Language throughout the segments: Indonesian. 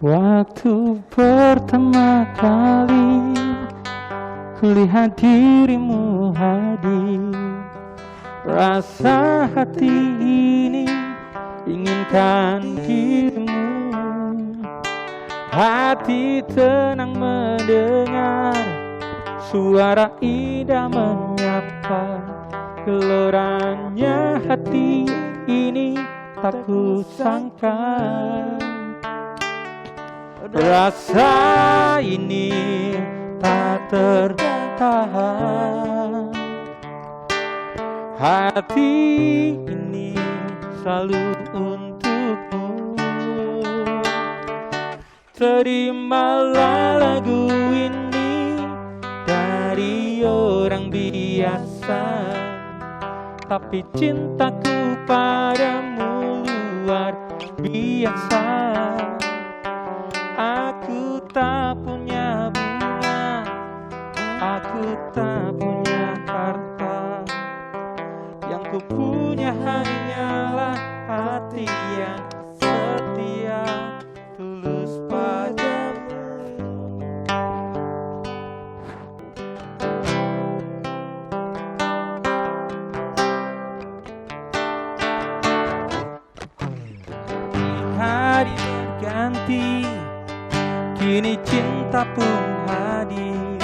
Waktu pertama kali kulihat dirimu hadir, rasa hati ini inginkan dirimu. Hati tenang mendengar suara indah menyapa. Gelorannya hati ini tak kusangka. Rasa ini tak tertahan. Hati ini selalu untukmu. Terimalah lagu ini dari orang biasa, tapi cintaku padamu luar biasa. Aku tak punya bunga, aku tak punya harta. Yang ku punya hanyalah hati yang setia, tulus padamu. Hari berganti, kini cinta pun hadir.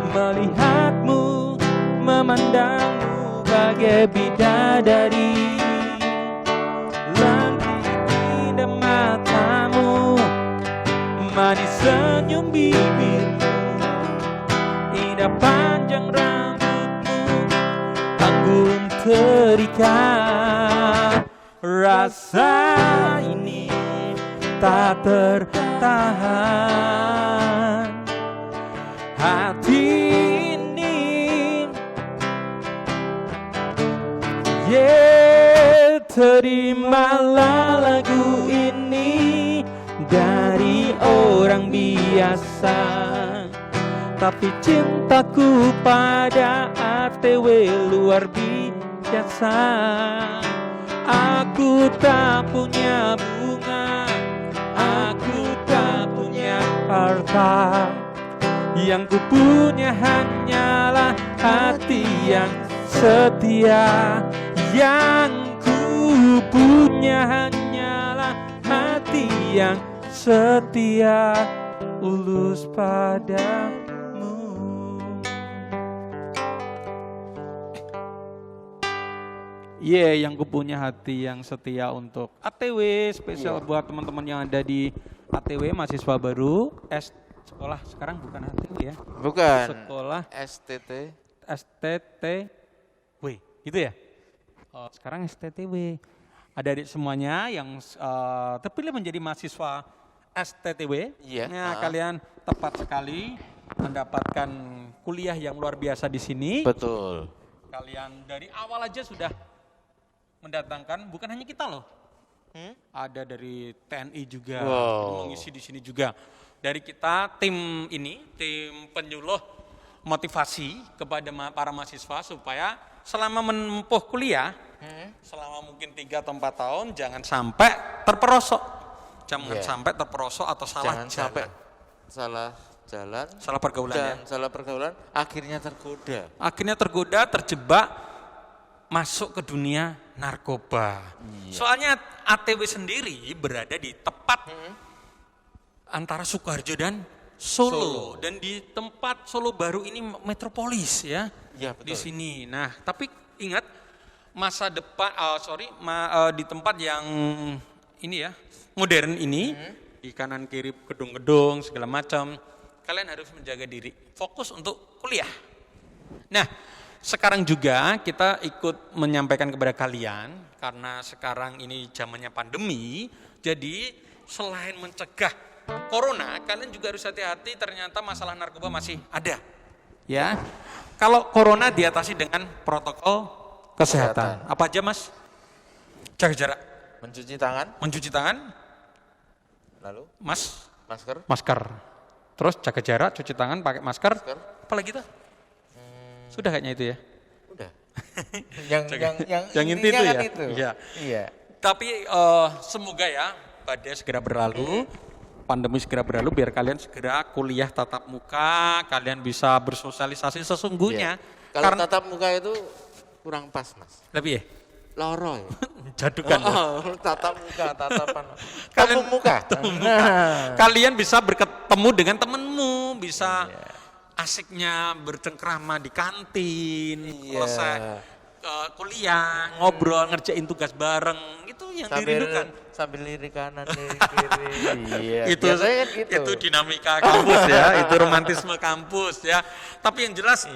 Melihatmu, memandangmu bagai bidadari. Langit indah matamu, manis senyum bibirmu, indah panjang rambutmu, anggun terikat. Rasa ini tak tertahan. Hati ini, terimalah lagu ini dari orang biasa, tapi cintaku pada ATW luar biasa. Aku tak punya bunga, aku tak punya harta. Yang ku punya hanyalah hati yang setia. Yang ku punya hanyalah hati yang setia, tulus padamu. Yang ku punya hati yang setia untuk ATW, spesial buat teman-teman yang ada di ATW, mahasiswa baru, sekolah sekarang bukan ATW ya? Bukan. Sekolah STTW, gitu ya? Sekarang STTW. Ada adik semuanya yang terpilih menjadi mahasiswa STTW. Iya. Nah, kalian tepat sekali mendapatkan kuliah yang luar biasa di sini. Betul. Kalian dari awal aja sudah mendatangkan, bukan hanya kita loh. Ada dari TNI juga, mengisi di sini juga. Dari kita tim ini, tim penyuluh motivasi kepada para mahasiswa supaya selama menempuh kuliah, selama mungkin 3 atau 4 tahun, jangan sampai terperosok. Jangan sampai terperosok atau salah jangan jalan. Sampai salah jalan, salah pergaulan dan salah pergaulan, akhirnya tergoda. Akhirnya tergoda, terjebak, masuk ke dunia narkoba. Soalnya ATW sendiri berada di tepat antara Sukoharjo dan Solo. Dan di tempat Solo Baru ini metropolis ya. Iya, betul. Di sini. Nah, tapi ingat masa depan, di tempat yang ini ya, modern ini, di kanan kiri gedung-gedung segala macam, kalian harus menjaga diri, fokus untuk kuliah. Nah, sekarang juga kita ikut menyampaikan kepada kalian, karena sekarang ini zamannya pandemi, jadi selain mencegah corona, kalian juga harus hati-hati, ternyata masalah narkoba masih ada. Ya, kalau corona diatasi dengan protokol kesehatan. Apa aja mas? Jaga jarak. Mencuci tangan. Lalu? Masker. Terus jaga jarak, cuci tangan, pakai masker. Apalagi tuh? Sudah kayaknya itu ya. Udah. yang inti itu ya. Iya. Tapi semoga ya badai segera berlalu pandemi segera berlalu, biar kalian segera kuliah tatap muka, kalian bisa bersosialisasi sesungguhnya. Iya. Kalau tatap muka itu kurang pas, Mas. Lebih ya? Loro ya. Jadukan. Tatap muka, tatapan. Kalian Temu muka. Kalian bisa bertemu dengan temenmu, bisa asiknya bercengkrama di kantin, selesai kuliah, ngobrol, ngerjain tugas bareng, itu yang dirindukan. Sambil lirik kanan, lirik kiri. Iya. Itu biasanya kan gitu. itu dinamika kampus ya, itu romantisme kampus ya. Tapi yang jelas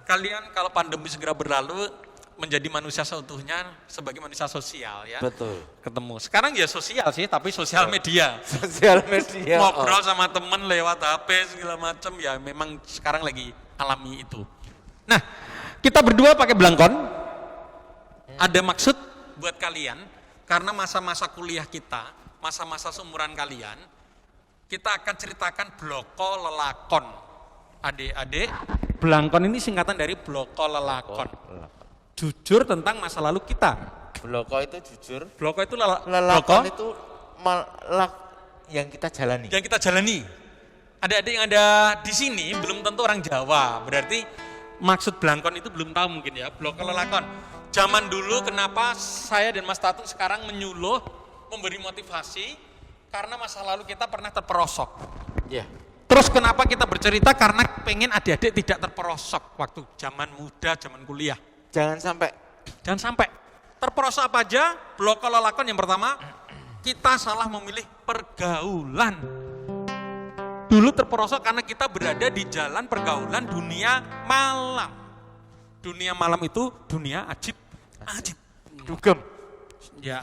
kalian kalau pandemi segera berlalu menjadi manusia seutuhnya sebagai manusia sosial ya. Betul. Ketemu. Sekarang ya sosial sih, tapi sosial media. Sosial media. Ngobrol sama temen lewat HP segala macam ya, memang sekarang lagi alami itu. Nah, kita berdua pakai belangkon. Ada maksud buat kalian, karena masa-masa kuliah kita, masa-masa seumuran kalian, kita akan ceritakan bloko lelakon. Adik-adik, belangkon ini singkatan dari bloko lelakon. Jujur tentang masa lalu kita. Bloko itu jujur. Bloko itu Lelakon itu yang kita jalani. Yang kita jalani. Adik-adik yang ada di sini belum tentu orang Jawa, berarti maksud belangkon itu belum tahu mungkin ya, bloko lelakon. Zaman dulu kenapa saya dan Mas Tatung sekarang menyuluh, memberi motivasi, karena masa lalu kita pernah terperosok. Iya. Terus kenapa kita bercerita, karena pengen adik-adik tidak terperosok waktu zaman muda, zaman kuliah. Jangan sampai. Terperosok apa aja, blok lelakon yang pertama, kita salah memilih pergaulan. Dulu terperosok karena kita berada di jalan pergaulan dunia malam. Dunia malam itu dunia ajib. Dugem. Ya,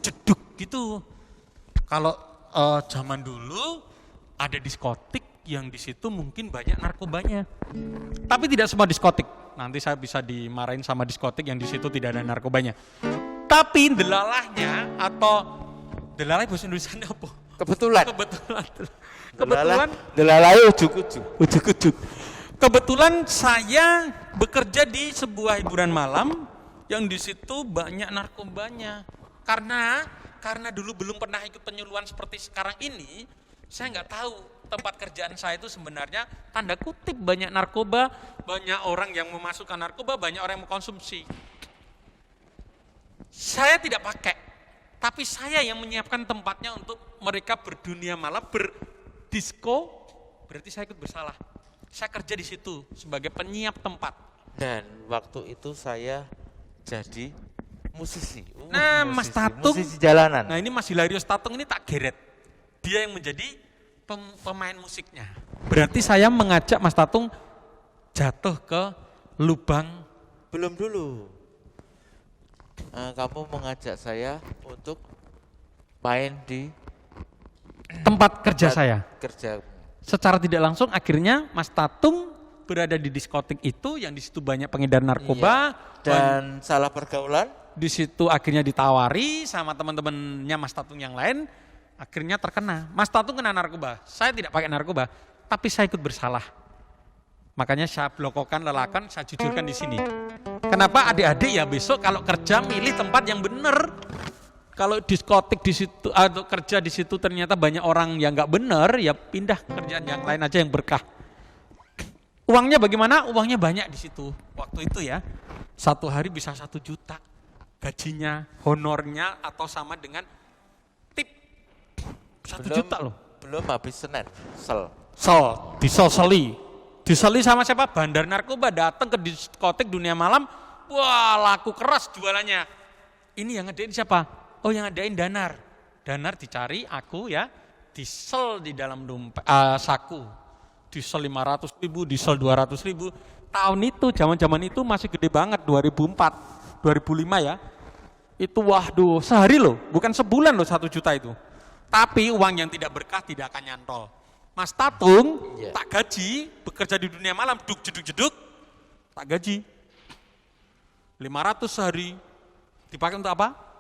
jeduk gitu. Kalau zaman dulu ada diskotik yang di situ mungkin banyak narkobanya. Tapi tidak semua diskotik. Nanti saya bisa dimarahin sama diskotik yang di situ tidak ada narkobanya. Tapi delalahnya atau delalah bahasa Indonesia apa? Kebetulan. Delalah ujuk-ujuk. Kebetulan saya bekerja di sebuah hiburan malam yang di situ banyak narkobanya. Karena dulu belum pernah ikut penyuluhan seperti sekarang ini, saya nggak tahu tempat kerjaan saya itu sebenarnya tanda kutip banyak narkoba, banyak orang yang memasukkan narkoba, banyak orang yang mengkonsumsi. Saya tidak pakai, tapi saya yang menyiapkan tempatnya untuk mereka berdunia malam, berdisko, berarti saya ikut bersalah. Saya kerja di situ sebagai penyiap tempat. Dan waktu itu saya jadi musisi. Mas Tatung, musisi jalanan. Nah ini Mas Hilarius Tatung ini tak geret. Dia yang menjadi pemain musiknya. Berarti saya mengajak Mas Tatung jatuh ke lubang. Belum dulu. Kamu mengajak saya untuk main di tempat kerja saya. Kerja. Secara tidak langsung akhirnya Mas Tatung berada di diskotik itu yang di situ banyak pengedar narkoba dan salah pergaulan. Di situ akhirnya ditawari sama teman-temannya Mas Tatung yang lain, akhirnya terkena. Mas Tatung kena narkoba, saya tidak pakai narkoba, tapi saya ikut bersalah. Makanya saya blokokan lelakan, saya jujurkan di sini. Kenapa adik-adik ya besok kalau kerja milih tempat yang benar. Kalau diskotik di situ atau kerja di situ ternyata banyak orang yang nggak benar, ya pindah kerjaan yang lain aja yang berkah. Uangnya bagaimana? Uangnya banyak di situ. Waktu itu ya, 1 hari bisa 1 juta gajinya, honornya atau sama dengan tip 1 juta loh. Belum habis Senin, diseli sama siapa? Bandar narkoba datang ke diskotik dunia malam, wah laku keras jualannya. Ini yang ngadain siapa? Oh yang ngadain Danar. Danar dicari aku ya, disel di dalam dompet, saku. Disel 500.000, disel 200.000. Tahun itu, zaman-zaman itu masih gede banget, 2004, 2005 ya. Itu waduh, sehari loh, bukan sebulan loh 1 juta itu. Tapi uang yang tidak berkah tidak akan nyantol. Mas Tatung tak gaji, bekerja di dunia malam, jeduk, tak gaji. 500 sehari, dipakai untuk apa?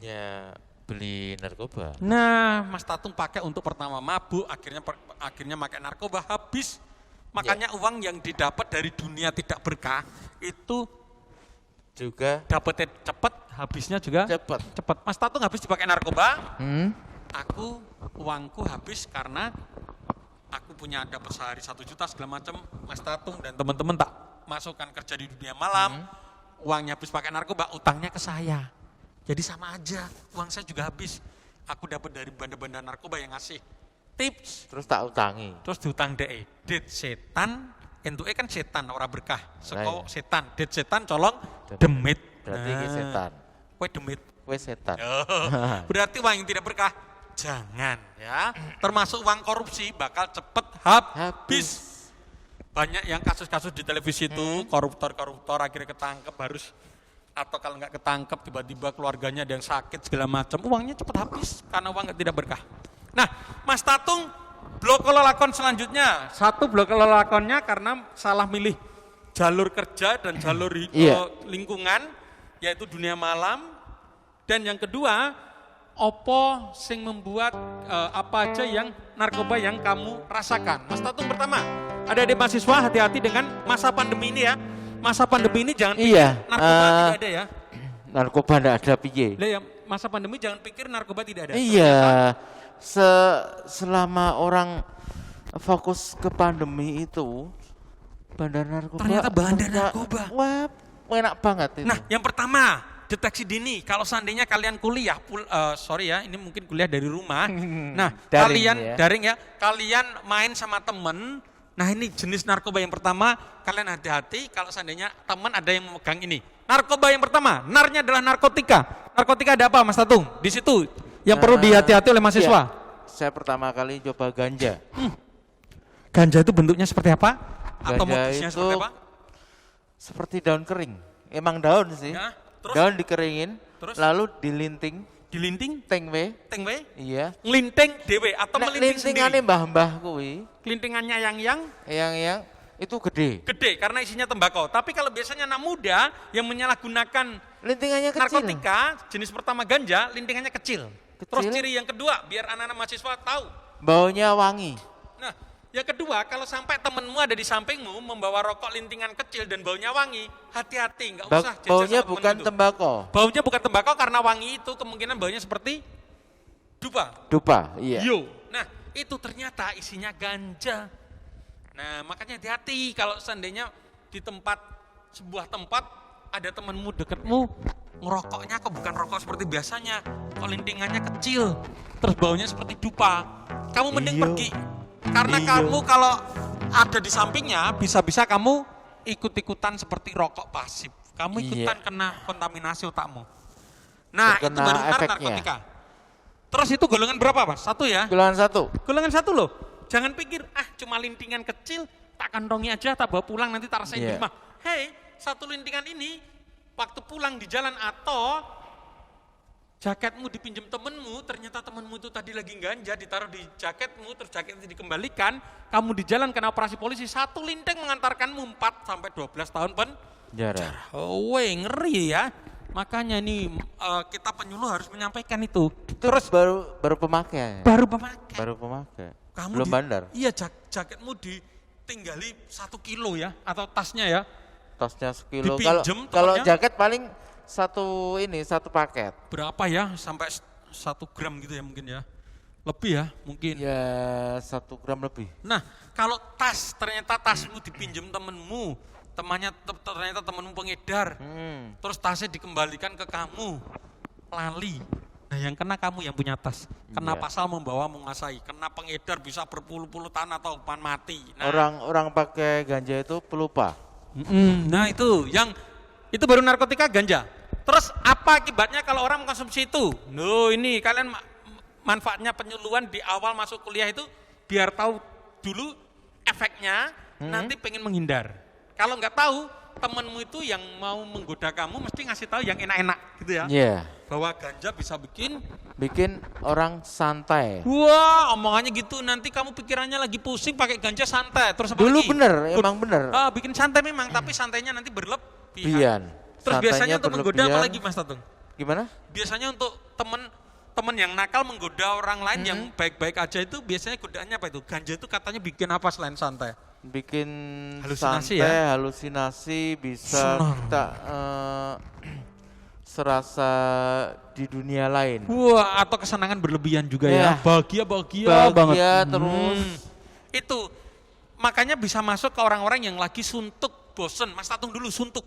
Ya beli narkoba. Nah, Mas Tatung pakai untuk pertama mabuk, akhirnya pakai narkoba habis. Makanya uang yang didapat dari dunia tidak berkah itu juga dapetnya cepat, habisnya juga cepat. Mas Tatung habis dipakai narkoba. uangku habis karena aku punya dapat sehari 1 juta segala macam, Mas Tatung dan teman-teman tak masukkan kerja di dunia malam, uangnya habis pakai narkoba, utangnya ke saya. Jadi sama aja, uang saya juga habis. Aku dapat dari banda-banda narkoba yang ngasih tips, Terus tak utangi. terus diutang DE. Det setan, entuke kan setan ora berkah. Seko Nah, setan, det setan colong demit. Berarti ini setan. Kowe demit. Kue setan. Berarti uang yang tidak berkah jangan ya. Termasuk uang korupsi bakal cepet habis. Banyak yang kasus-kasus di televisi itu koruptor-koruptor akhirnya ketangkep harus, atau kalau nggak ketangkep tiba-tiba keluarganya ada yang sakit segala macam, uangnya cepet habis karena uang tidak berkah. Nah, Mas Tatung blok kelelakon selanjutnya. Satu blok kelelakonnya karena salah milih jalur kerja dan jalur lingkungan, yaitu dunia malam. Dan yang kedua, opo sing membuat apa aja yang narkoba yang kamu rasakan. Mas Tatung pertama, adik-adik mahasiswa hati-hati dengan masa pandemi ini ya. Masa pandemi ini jangan pikir narkoba tidak ada ya. Narkoba tidak ada piye. Lah ya, masa pandemi jangan pikir narkoba tidak ada. Iya, selama orang fokus ke pandemi itu, bandar narkoba. Ternyata bandar narkoba. Wah, enak banget itu. Nah, yang pertama, deteksi dini. Kalau seandainya kalian kuliah, sorry ya, ini mungkin kuliah dari rumah. Nah, Daring daring ya, kalian main sama temen. Nah, ini jenis narkoba yang pertama, kalian hati-hati kalau seandainya teman ada yang memegang ini. Narkoba yang pertama, narnya adalah narkotika. Narkotika ada apa, Mas Tatung? Di situ yang perlu dihati-hati oleh mahasiswa. Iya. Saya pertama kali coba ganja. Ganja itu bentuknya seperti apa? Atau Ganja modusnya itu seperti apa? seperti daun kering. Emang daun sih. Ya, terus? Daun dikeringin, Terus? lalu dilinting, Dilinting, tengwe. tengwe, Iya. ngelinting dewe atau Nek melinting lintingane sendiri. mbah-mbah kuwi, Kelintingannya yang yang itu gede. gede karena isinya tembakau. Tapi kalau biasanya anak muda yang menyalahgunakan Lintingannya kecil. narkotika, jenis pertama ganja, lintingannya kecil. Terus Kecil. ciri yang kedua, biar anak-anak mahasiswa tahu. Baunya wangi. Nah, yang kedua, kalau sampai temenmu ada di sampingmu membawa rokok lintingan kecil dan baunya wangi, hati-hati, nggak usah jajan Baunya sama temen bukan itu. tembakau. Baunya bukan tembakau karena wangi itu kemungkinan baunya seperti dupa. Dupa, iya. Yo. Nah, itu ternyata isinya ganja. Nah, makanya hati-hati kalau seandainya di sebuah tempat ada temanmu deketmu ngerokoknya kok bukan rokok seperti biasanya, kok lintingannya kecil, terus baunya seperti dupa. Kamu mending Iyo. pergi. Karena Iyo. kamu kalau ada di sampingnya bisa-bisa kamu ikut-ikutan seperti rokok pasif. Kamu ikutan kena kontaminasi otakmu. Nah, itu Terkena baru efeknya. narkotika. Terus itu golongan berapa, Mas? 1 ya? Golongan 1. Golongan 1 loh. Jangan pikir, cuma lintingan kecil, tak kantongi aja, tak bawa pulang, nanti tak rasain di Iya. rumah. Hei, 1 lintingan ini, waktu pulang di jalan atau jaketmu dipinjam temenmu, ternyata temenmu itu tadi lagi ganja, ditaruh di jaketmu, terus jaketnya dikembalikan, kamu di jalan kena operasi polisi, 1 linting mengantarkanmu 4-12 tahun Jarang. Weh, ngeri ya. Makanya ini kita penyuluh harus menyampaikan itu. Terus baru pemakai. Baru pemakai. Baru pemakai. Kamu Belum bandar. Iya, jaketmu ditinggali 1 kilo ya, atau tasnya ya. Tasnya sekilo. Dipinjem Kalau temennya. jaket paling satu paket. Berapa ya, sampai 1 gram gitu ya mungkin ya. Lebih ya mungkin. Ya 1 gram lebih. Nah, kalau ternyata tasmu dipinjem temenmu, ternyata temenmu pengedar, terus tasnya dikembalikan ke kamu, lali. Nah, yang kena kamu yang punya tas. Kena Iya. pasal membawa menguasai, kena pengedar bisa berpuluh-puluh tahun atau hukuman mati. Nah, Orang pakai ganja itu pelupa. nah itu baru narkotika ganja. Terus apa akibatnya kalau orang mengkonsumsi itu? Ini kalian manfaatnya penyuluhan di awal masuk kuliah itu biar tahu dulu efeknya, nanti pengen menghindar. Kalau nggak tahu, temenmu itu yang mau menggoda kamu mesti ngasih tahu yang enak-enak gitu ya. Iya. Bahwa ganja bisa bikin Orang santai. wah, omongannya gitu, nanti kamu pikirannya lagi pusing pakai ganja santai. Terus apa Dulu lagi? bener, emang bener. Bikin santai memang, tapi santainya nanti berlebihan. Pian. Terus Santainya biasanya untuk menggoda apa berlebihan. lagi, Mas Tatung? Gimana? Biasanya untuk temen yang nakal menggoda orang lain yang baik-baik aja itu biasanya godaannya apa itu? Ganja itu katanya bikin apa selain santai? Bikin Halusinasi santai, ya? halusinasi bisa Senang. kita serasa di dunia lain. Wah, atau kesenangan berlebihan juga ya. Ya. Bahagia banget. Bahagia terus. Itu makanya bisa masuk ke orang-orang yang lagi suntuk, bosen. Mas Tatung dulu suntuk.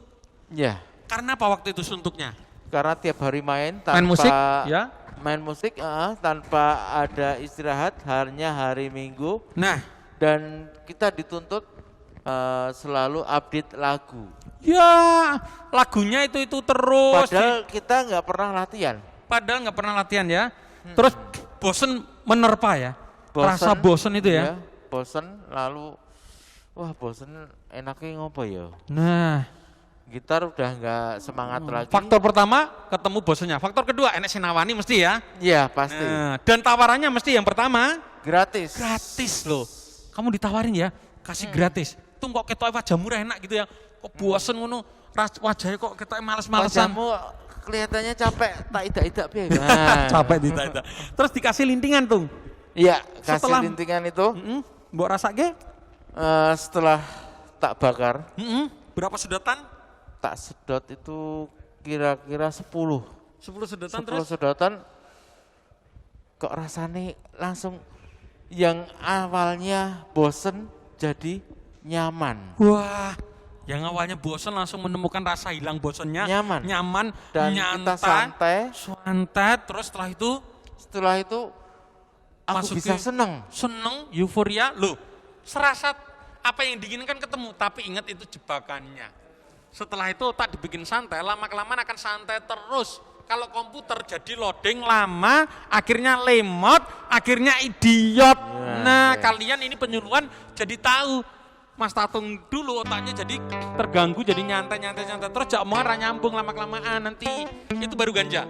Ya, Karena apa waktu itu suntuknya? karena tiap hari main tanpa Main musik, ya. main musik, tanpa ada istirahat, hanya hari Minggu, Nah, dan kita dituntut selalu update lagu. ya lagunya itu terus. Padahal kita nggak pernah latihan. Padahal nggak pernah latihan ya. Terus bosen menerpa ya. Rasa bosen itu ya. Bosen, lalu wah bosen enaknya ngopo ya. Nah, Gitar udah nggak semangat lagi. faktor pertama ketemu bosennya. Faktor kedua enek sinawani mesti ya. Iya pasti. Nah, dan tawarannya mesti yang pertama Gratis. gratis loh. Kamu ditawarin ya, kasih gratis. Tuh kok ketok wajah murah enak gitu ya. Kok bosen ngono, wajahnya kok ketok males-malesan. Wajahmu kelihatannya capek, tak idak-idak piye. Nah. Capek tidak. Terus dikasih lintingan tuh. Iya, kasih Setelah- lintingan itu Mbok rasake? setelah tak bakar, Berapa sedotan? tak sedot itu kira-kira 10. 10 sedotan 10 terus. sedotan kok rasanya langsung yang awalnya bosen jadi nyaman. Wah, yang awalnya bosan langsung menemukan rasa hilang bosannya. Nyaman. nyantai, Dan kita santai. Terus setelah itu Aku masuki- bisa seneng. seneng, euforia, loh. Serasa apa yang diinginkan ketemu, tapi ingat itu jebakannya. Setelah itu otak dibikin santai, lama-kelamaan akan santai terus. Kalau komputer jadi loading lama, akhirnya lemot, akhirnya idiot. Nah, kalian ini penyuluhan jadi tahu. Mas Tatung dulu otaknya jadi terganggu, jadi nyantai. Terus jak omongan ra nyambung lama-kelamaan nanti. Itu baru ganja.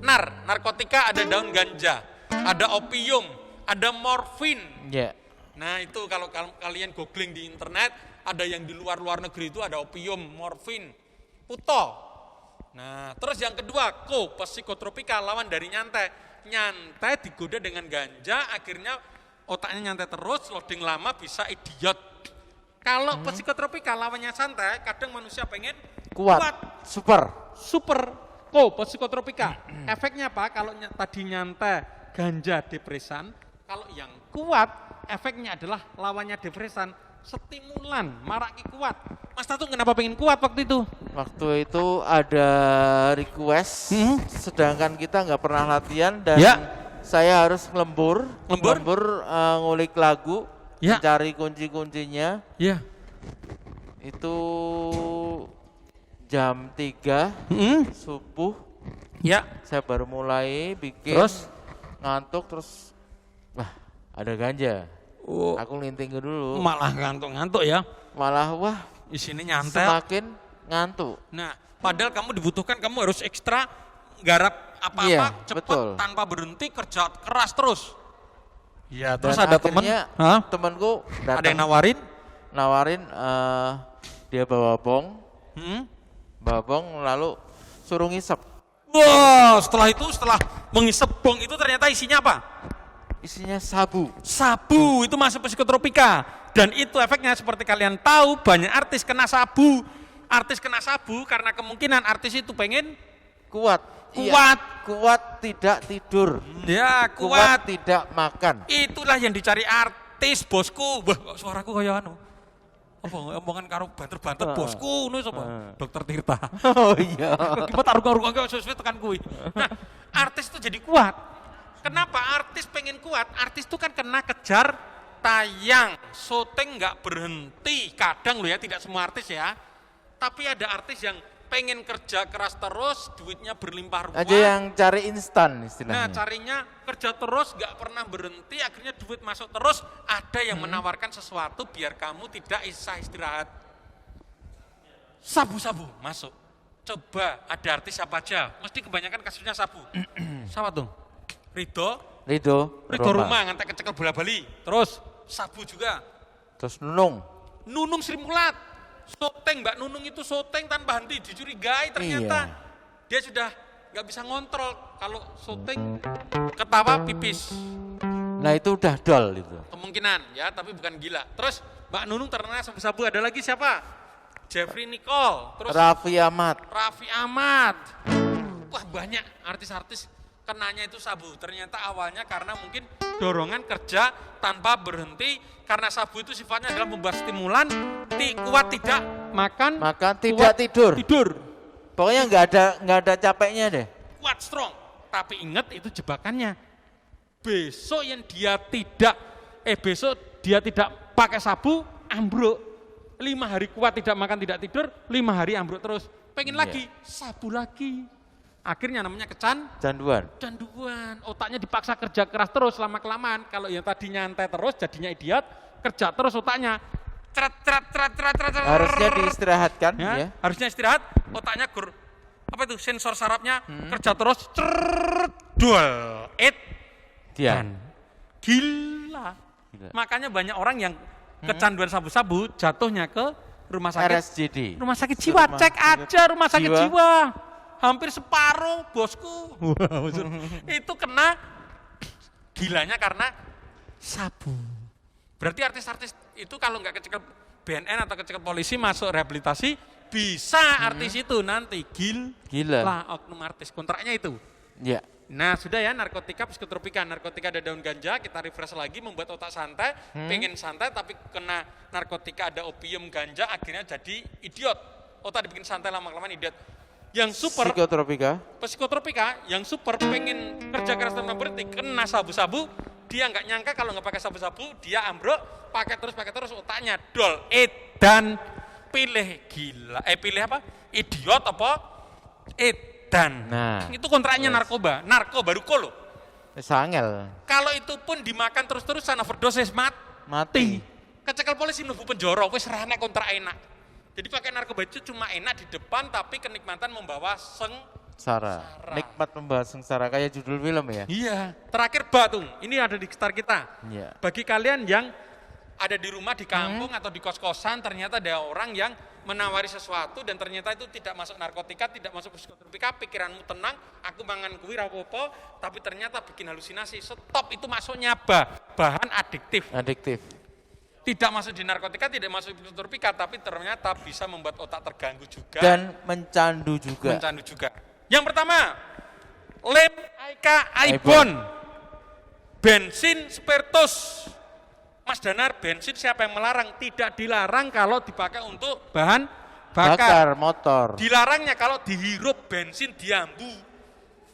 Narkotika ada daun ganja, ada opium, ada morfin. Ya. Nah itu kalau kalian googling di internet, ada yang di luar negeri itu ada opium, morfin, puto. Nah terus yang kedua, psikotropika, lawan dari nyantai. Nyantai digoda dengan ganja, akhirnya otaknya nyantai terus, loading lama bisa idiot. Kalau psikotropika lawannya santai, kadang manusia pengen Kuat. Super. Psikotropika. Efeknya apa? Kalau tadi nyantai, ganja, depresan. Kalau yang kuat, efeknya adalah lawannya depresan, stimulan, maraki kuat. Mas Tatung kenapa pengen kuat waktu itu? Waktu itu ada request, sedangkan kita nggak pernah latihan dan Ya. saya harus lembur ngulik lagu, Ya. mencari kunci-kuncinya. Iya. Itu jam 3 subuh, Ya. saya baru mulai bikin. Terus? Ngantuk terus, wah ada ganja. Oh, Aku linting dulu, malah ngantuk-ngantuk ya. malah wah Isinya nyantai. semakin ngantuk. Nah, padahal kamu dibutuhkan, kamu harus ekstra garap apa-apa Iya, cepat betul. tanpa berhenti, kerja keras terus. Iya, terus Dan ada temen, akhirnya hah? temanku Ada yang datang nawarin, dia bawa bong lalu suruh ngisep. wah setelah mengisep bong itu ternyata isinya apa? Isinya sabu. Sabu, itu masuk psikotropika. Dan itu efeknya seperti kalian tahu, banyak artis kena sabu. Artis kena sabu karena kemungkinan artis itu pengen Kuat. Kuat. Kuat tidak tidur. ya Kuat kuat. tidak makan. Itulah yang dicari artis, bosku. Wah, kok suaraku kayak anu. Apa omongan karo banter-banter bosku ngono sapa? Dokter Tirta. Oh iya. Kita taruh-taruh kok sesuai tekan kuwi. Nah, artis itu jadi kuat. Kenapa artis pengen kuat? Artis itu kan kena kejar tayang, syuting nggak berhenti. Kadang loh ya, tidak semua artis ya. Tapi ada artis yang pengen kerja keras terus, duitnya berlimpah ruah. Aja yang cari instan Nah, istilahnya. carinya kerja terus, nggak pernah berhenti, akhirnya duit masuk terus. Ada yang menawarkan sesuatu biar kamu tidak bisa istirahat. Sabu-sabu masuk. Coba ada artis siapa aja, mesti kebanyakan kasusnya sabu. Siapa tuh? Ridho Ridho Roma ngantek kecekel bola Bali. Terus sabu juga. Terus Nunung. Nunung Sri Mulat. Syuting Mbak Nunung itu syuting tanpa henti, dicurigai ternyata. Iya. Dia sudah nggak bisa ngontrol kalau syuting ketawa pipis. Nah itu udah dol itu. Kemungkinan ya, tapi bukan gila. Terus Mbak Nunung terkena sabu-sabu, ada lagi siapa? Jeffrey Nicole, terus Raffi Ahmad. Raffi Ahmad. Wah banyak artis-artis kenanya itu sabu. Ternyata awalnya karena mungkin dorongan kerja tanpa berhenti. Karena sabu itu sifatnya adalah membuat stimulan, kuat tidak makan, tidak tidur. Tidur. Pokoknya nggak ada capeknya deh. Kuat strong. Tapi ingat itu jebakannya. Besok dia tidak pakai sabu, ambruk. 5 hari kuat tidak makan tidak tidur, 5 hari ambruk terus. Pengen lagi, sabu lagi. Akhirnya namanya Canduan. Otaknya dipaksa kerja keras terus lama-kelamaan. Kalau yang tadi nyantai terus jadinya idiot, kerja terus otaknya. Harusnya diistirahatkan ya. Harusnya istirahat, otaknya sensor sarafnya kerja terus. Dual. Gila. Makanya banyak orang yang kecanduan sabu-sabu jatuhnya ke rumah sakit RSJD. Rumah sakit jiwa, cek aja rumah sakit jiwa. Hampir separuh bosku. Itu kena gilanya karena sabu. Berarti artis-artis itu kalau nggak kecekel BNN atau kecekel polisi masuk rehabilitasi, bisa artis itu nanti gila lah oknum artis. Kontraknya itu. Ya. Nah sudah ya, narkotika, psikotropika. Narkotika ada daun ganja, kita refresh lagi, membuat otak santai, pengen santai tapi kena narkotika ada opium, ganja, akhirnya jadi idiot. Otak dibikin santai lama-kelamaan idiot. Yang super, psikotropika, yang super pengen kerja keras tanpa berhenti, kena sabu-sabu, dia nggak nyangka kalau nggak pakai sabu-sabu, dia ambruk, pakai terus, otaknya dol, dan pilih gila, idiot apa? Dan itu kontraknya narkoba baru kolo. Sangel. Kalau itu pun dimakan terus-terusan overdosis mati. Kecekel polisi mlebu penjara wis ra enak kontrak enak. Jadi pakai narkoba itu cuma enak di depan tapi kenikmatan membawa sengsara. Nikmat membawa sengsara kayak judul film ya. Iya. Terakhir Batung. Ini ada di sekitar kita. Iya. Bagi kalian yang ada di rumah di kampung atau di kos-kosan ternyata ada orang yang menawari sesuatu dan ternyata itu tidak masuk narkotika, tidak masuk psikotropika, pikiranmu tenang, aku mangan kuwi ra apa-apa, tapi ternyata bikin halusinasi. Stop, itu masuknya bahan adiktif. Tidak masuk di narkotika, tidak masuk di psikotropika, tapi ternyata bisa membuat otak terganggu juga dan mencandu juga. Yang pertama, lem Ibon, bensin spiritus. Mas Danar, bensin siapa yang melarang? Tidak dilarang kalau dipakai untuk bahan bakar motor. Dilarangnya kalau dihirup bensin diambu.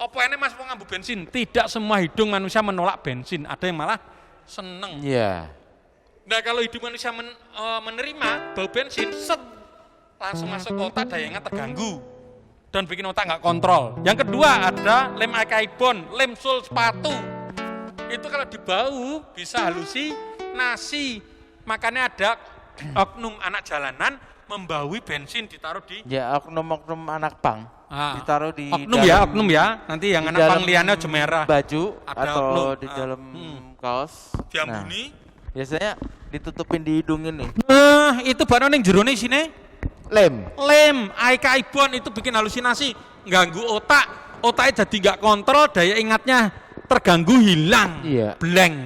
Apa ini Mas mau ngambu bensin? Tidak semua hidung manusia menolak bensin. Ada yang malah seneng. Iya. Nah kalau hidung manusia menerima bau bensin, langsung masuk ke otak, daya ingat terganggu dan bikin otak nggak kontrol. Yang kedua ada lem Ibon, lem sul sepatu. Itu kalau dibau bisa halusinasi. Makanya ada oknum anak jalanan membaui bensin ditaruh di oknum anak pang ditaruh di oknum ya nanti yang anak pang liannya jemera baju atau di dalam kaos diambuni. Biasanya ditutupin di hidung ini. Itu baru yang jerone sini lem Ibon itu bikin halusinasi, ganggu otaknya jadi nggak kontrol, daya ingatnya terganggu, hilang, blank.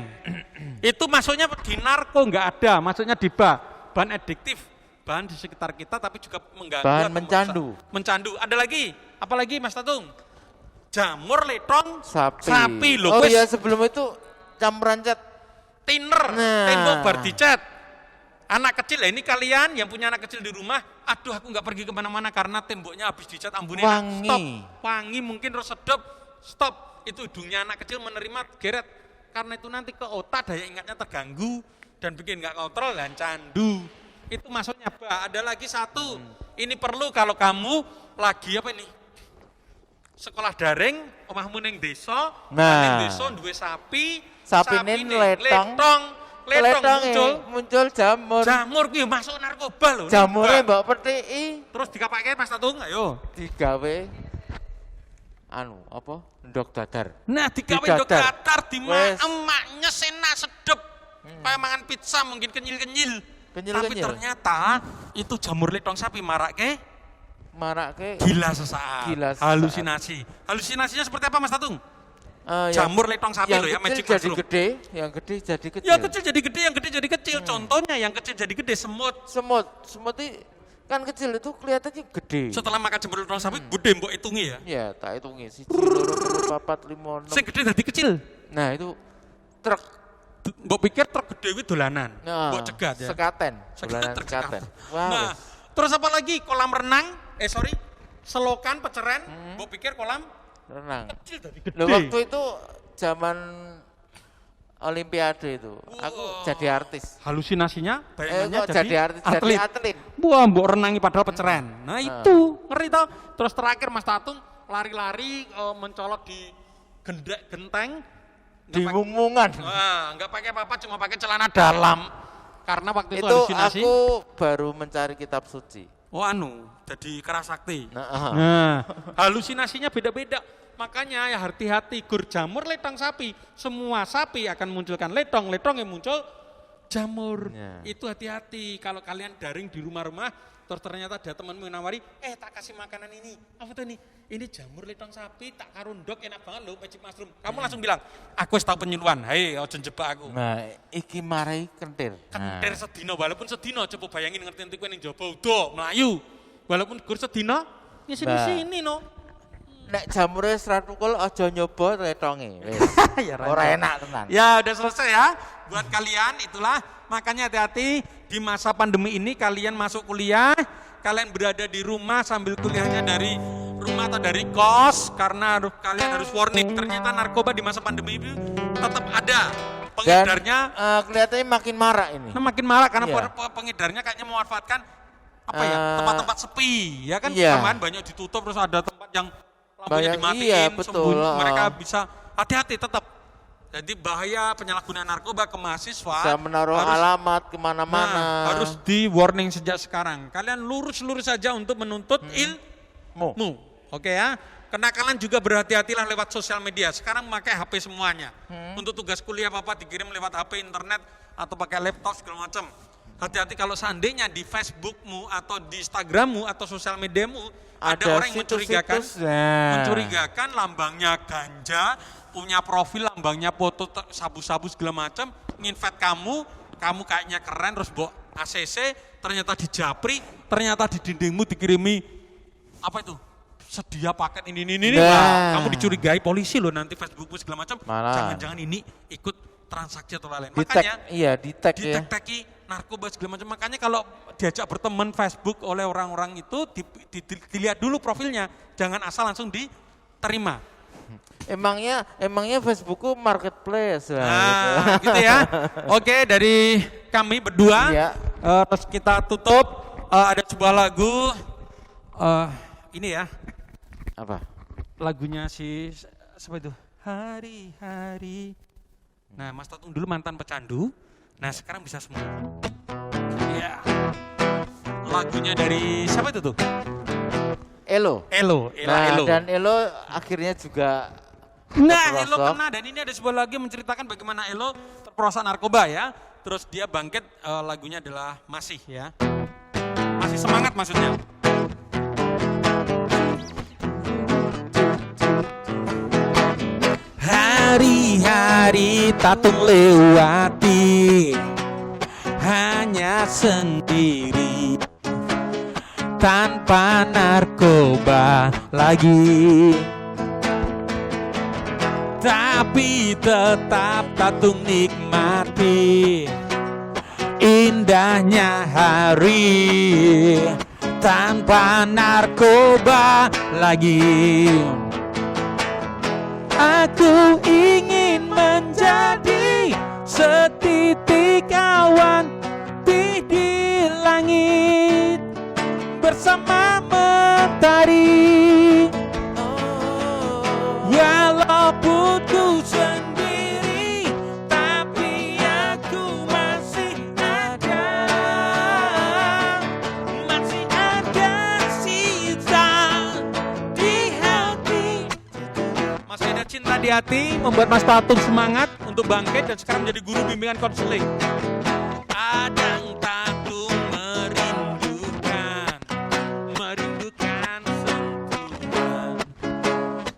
Itu masuknya di narko nggak ada, masuknya di bahan adiktif, bahan di sekitar kita tapi juga mengganggu. Bahan mencandu. Ada lagi, apalagi Mas Tatung? Jamur letong sapi. Loh, iya sebelum itu campuran cat. Thinner, tembok bar dicat. Anak kecil, ini kalian yang punya anak kecil di rumah, aduh aku nggak pergi kemana-mana karena temboknya habis dicat ambune. Stop, wangi mungkin sedap, stop. Itu hidungnya anak kecil menerima geret. Karena itu nanti ke otak daya ingatnya terganggu dan bikin nggak kontrol dan candu. Itu masuknya ada lagi satu. Ini perlu kalau kamu lagi sekolah daring, omahmu ning desa, duwe sapi letong muncul jamur kuwi masuk narkoba lho. Jamure mbok petiki terus dikapake Mas Tatung, ayo digawe ndok dadar. Nah, digawe ndok dadar emaknya enak sedep. Kayak mangan pizza mungkin kenyil-kenyil. Tapi ternyata itu jamur letong sapi marake gila sesaat. Halusinasi. Halusinasinya seperti apa Mas Tatung? Jamur letong sapi loh ya, magic mushroom. Yang gede jadi kecil. Yang kecil jadi gede, yang gede jadi kecil. Contohnya yang kecil jadi gede, semut. Semut itu Kan kecil itu kelihatannya gede. Setelah makan jamur letong sapi, gede mbok hitungi ya. Ya, tak hitungi 1, 2, 3, 4, 5, 6. Sing gede dadi kecil. Nah, itu truk. Mbok pikir truk gede kuwi dolanan. Nah, Mbok cegat ya. Sekaten. Sekitar Dolanan sekaten. Wah. Nah, terus apa lagi? Kolam renang, selokan, peceren. Mbok pikir kolam renang. kecil tadi gede. Loh, waktu itu zaman Olimpiade itu, aku jadi artis. Halusinasinya bayangannya Kok jadi artis, jadi atlet. Wah, mbok renangi padahal peceren. Nah, itu ngeri toh. Terus terakhir Mas Tatung lari-lari mencolot di genteng Di mumungan. Wah, enggak pakai apa-apa, cuma pakai celana dalam. Karena waktu itu Itu halusinasi. aku baru mencari kitab suci. Oh jadi kerasakti. Nah, Nah, halusinasinya beda-beda. Makanya ya hati-hati, gur jamur letong sapi. Semua sapi akan munculkan letong yang muncul jamur. Ya. Itu hati-hati. Kalau kalian daring di rumah-rumah, terus ternyata ada temanmu yang nawari, tak kasih makanan ini. Apa tuh nih? Ini jamur letong sapi, tak karundok, enak banget loh, magic mushroom. Kamu langsung bilang, aku wis tahu penyuluhan. Hei, ojo jebak aku. nah, iki marai kentir. Kentir sedino, walaupun sedino, coba bayangin ngerti nanti gue ning jaba udo, Melayu. Walaupun gur sedino, ya sini no. Nek jamure serat tukul aja nyoba letonge. Wis. Ya, Ora enak tenan. Ya udah selesai ya. Buat kalian itulah, makanya hati-hati di masa pandemi ini kalian masuk kuliah, kalian berada di rumah sambil kuliahnya dari rumah atau dari kos karena kalian harus warning. Ternyata narkoba di masa pandemi itu tetap ada. Pengedarnya Kelihatannya makin marak ini. makin marah karena Iya. pengedarnya kayaknya memanfaatkan tempat-tempat sepi, ya kan? Iya. Kemarin banyak ditutup terus ada tempat yang lampunya Banyak, dimatiin, iya, betul. sembunyi. Mereka bisa hati-hati tetap. Jadi bahaya penyalahgunaan narkoba ke mahasiswa. Bisa menaruh alamat kemana-mana. Harus di warning sejak sekarang. Kalian lurus-lurus saja untuk menuntut ilmu. Oke ya. Kenakalan juga berhati-hatilah lewat sosial media. Sekarang memakai HP semuanya. Untuk tugas kuliah apa dikirim lewat HP, internet, atau pakai laptop segala macam. Hati-hati kalau seandainya di Facebookmu atau di Instagrammu atau sosial mediamu ada orang yang mencurigakan lambangnya ganja, punya profil lambangnya foto sabu-sabu segala macam, nginvite kamu kayaknya keren, terus bawa ACC, ternyata dijapri, ternyata di dindingmu dikirimi apa itu? Sedia paket ini. Wah, kamu dicurigai polisi loh nanti Facebookmu segala macam. Jangan-jangan ini ikut transaksi atau lain-lain. Makanya di-tag narkoba segala macam. Makanya kalau diajak berteman Facebook oleh orang-orang itu dilihat dulu profilnya, jangan asal langsung diterima. Emangnya Facebookku marketplace lah. Nah, gitu ya. Oke, dari kami berdua, terus kita tutup. Ada sebuah lagu, ini ya. Apa? Lagunya siapa itu? Hari-hari. Nah, Mas Tatung dulu mantan pecandu. Nah, sekarang bisa semua. Ya. Lagunya dari siapa itu tuh? Elo. Dan Elo akhirnya juga Elo kena, dan ini ada sebuah lagu yang menceritakan bagaimana Elo terperosok narkoba ya. Terus dia bangkit, lagunya adalah Masih ya. Masih semangat maksudnya. Hari-hari Tatung lewati hanya sendiri, tanpa narkoba lagi. Tapi tetap Tatung nikmati indahnya hari tanpa narkoba lagi. Aku ingin menjadi setitik awan di langit bersama mentari. Walaupun ku sendiri, tapi aku masih ada sisa di hati. Masih ada cinta di hati, membuat Mas Tatung semangat untuk bangkit dan sekarang menjadi guru bimbingan konseling. Kadang Tatung merindukan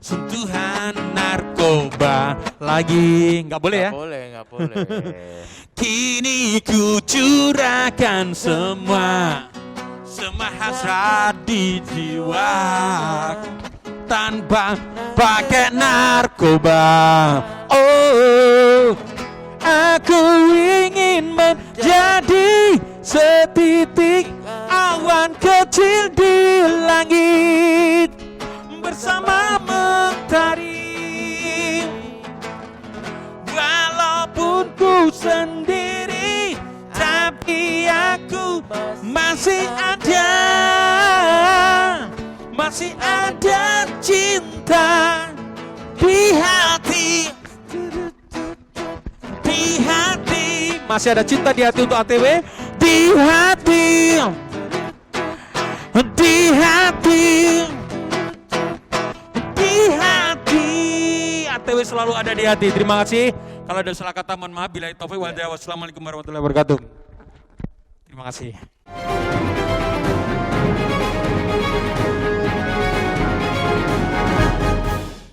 sentuhan narkoba lagi. Nggak boleh ya? Nggak boleh. Kini ku curahkan semua hasrat di jiwa tanpa pakai narkoba. Oh, aku ingin menjadi setitik awan kecil di langit bersama mentari. Walaupun ku sendiri, tapi aku masih ada cinta di hati. Masih ada cinta di hati untuk ATW. Di hati ATW selalu ada di hati. Terima kasih. Kalau ada salah kata mohon maaf. Billahi taufiq wal hidayah. Wassalamualaikum warahmatullahi wabarakatuh. Terima kasih.